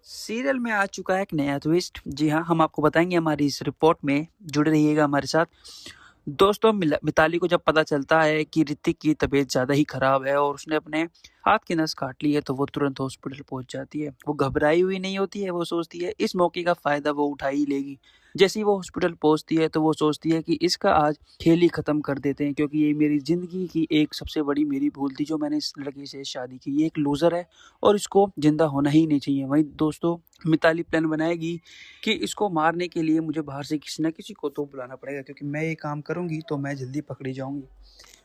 Serial में आ चुका है एक नया ट्विस्ट। जी हाँ, हम आपको बताएंगे हमारी इस रिपोर्ट में, जुड़े रहिएगा हमारे साथ। दोस्तों, मिताली को जब पता चलता है कि ऋतिक की तबीयत ज़्यादा ही खराब है और उसने अपने हाथ की नस काट ली है, तो वो तुरंत हॉस्पिटल पहुंच जाती है। वो घबराई हुई नहीं होती है, वो सोचती है इस मौके का फ़ायदा वो उठा ही लेगी। जैसे ही वो हॉस्पिटल पहुंचती है तो वो सोचती है कि इसका आज खेल ही ख़त्म कर देते हैं, क्योंकि ये मेरी ज़िंदगी की एक सबसे बड़ी मेरी भूल थी जो मैंने इस लड़की से शादी की। ये एक लूज़र है और इसको ज़िंदा होना ही नहीं चाहिए। वहीं दोस्तों, मिताली प्लान बनाएगी कि इसको मारने के लिए मुझे बाहर से किसी न किसी को तो बुलाना पड़ेगा, क्योंकि मैं ये काम करूँगी तो मैं जल्दी पकड़ी जाऊँगी।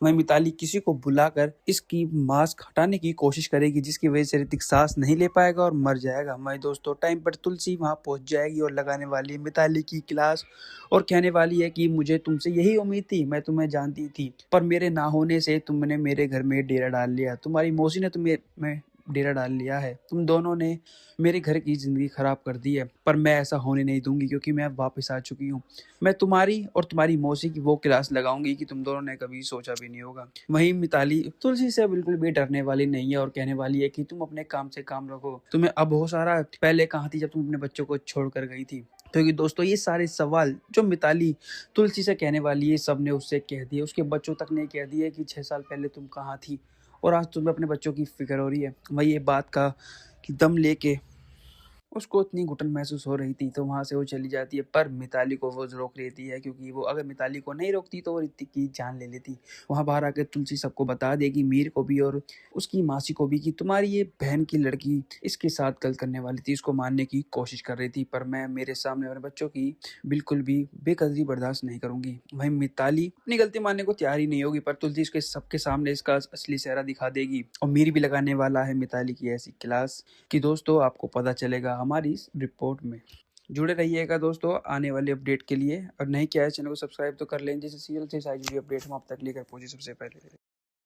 वहीं मिताली किसी को बुलाकर इसकी मास्क हटाने की कोशिश करेगी, जिसकी वजह से ऋतिक सांस नहीं ले पाएगा और मर जाएगा। वहीं दोस्तों, टाइम पर तुलसी वहां पहुंच जाएगी और लगाने वाली है मिताली की क्लास और कहने वाली है कि मुझे तुमसे यही उम्मीद थी, मैं तुम्हें जानती थी, पर मेरे ना होने से तुमने मेरे घर में डेरा डाल लिया, तुम्हारी मौसी ने तुम्हें में डेरा डाल लिया है, तुम दोनों ने मेरे घर की ज़िंदगी ख़राब कर दी है, पर मैं ऐसा होने नहीं दूंगी, क्योंकि मैं वापस आ चुकी हूँ। मैं तुम्हारी और तुम्हारी मौसी की वो क्लास लगाऊंगी कि तुम दोनों ने कभी सोचा भी नहीं होगा। वहीं मिताली तुलसी से बिल्कुल भी डरने वाली नहीं है और कहने वाली है कि तुम अपने काम से काम रखो, तुम्हें अब हो सारा, पहले कहाँ थी जब तुम अपने बच्चों को छोड़ कर गई थी। क्योंकि दोस्तों, ये सारे सवाल जो मिताली तुलसी से कहने वाली है, सब ने उससे कह दिए, उसके बच्चों तक ने कह दिए कि 6 साल पहले तुम कहाँ थी और आज तुम्हें अपने बच्चों की फिक्र हो रही है। वही ये बात का कि दम लेके उसको इतनी घुटन महसूस हो रही थी, तो वहाँ से वो चली जाती है, पर मिताली को वो रोक लेती है, क्योंकि वो अगर मिताली को नहीं रोकती तो वो ऋतिक की जान ले लेती। वहाँ बाहर आकर तुलसी सबको बता देगी, मीर को भी और उसकी मासी को भी, कि तुम्हारी ये बहन की लड़की इसके साथ गलत करने वाली थी, इसको मारने की कोशिश कर रही थी, पर मैं मेरे सामने अपने बच्चों की बिल्कुल भी बेकदरी बर्दाश्त नहीं करूंगी। वहीं मिताली अपनी गलती मानने को तैयार ही नहीं होगी, पर तुलसी इसके सबके सामने इसका असली चेहरा दिखा देगी और मीर भी लगाने वाला है मिताली की ऐसी क्लास कि दोस्तों आपको पता चलेगा हमारी इस रिपोर्ट में। जुड़े रहिएगा दोस्तों आने वाले अपडेट के लिए, और नहीं किया है चैनल को सब्सक्राइब तो कर लें, जैसे सीरियल से सारी जुड़ी अपडेट हम आप तक लेकर पहुंचे सबसे पहले।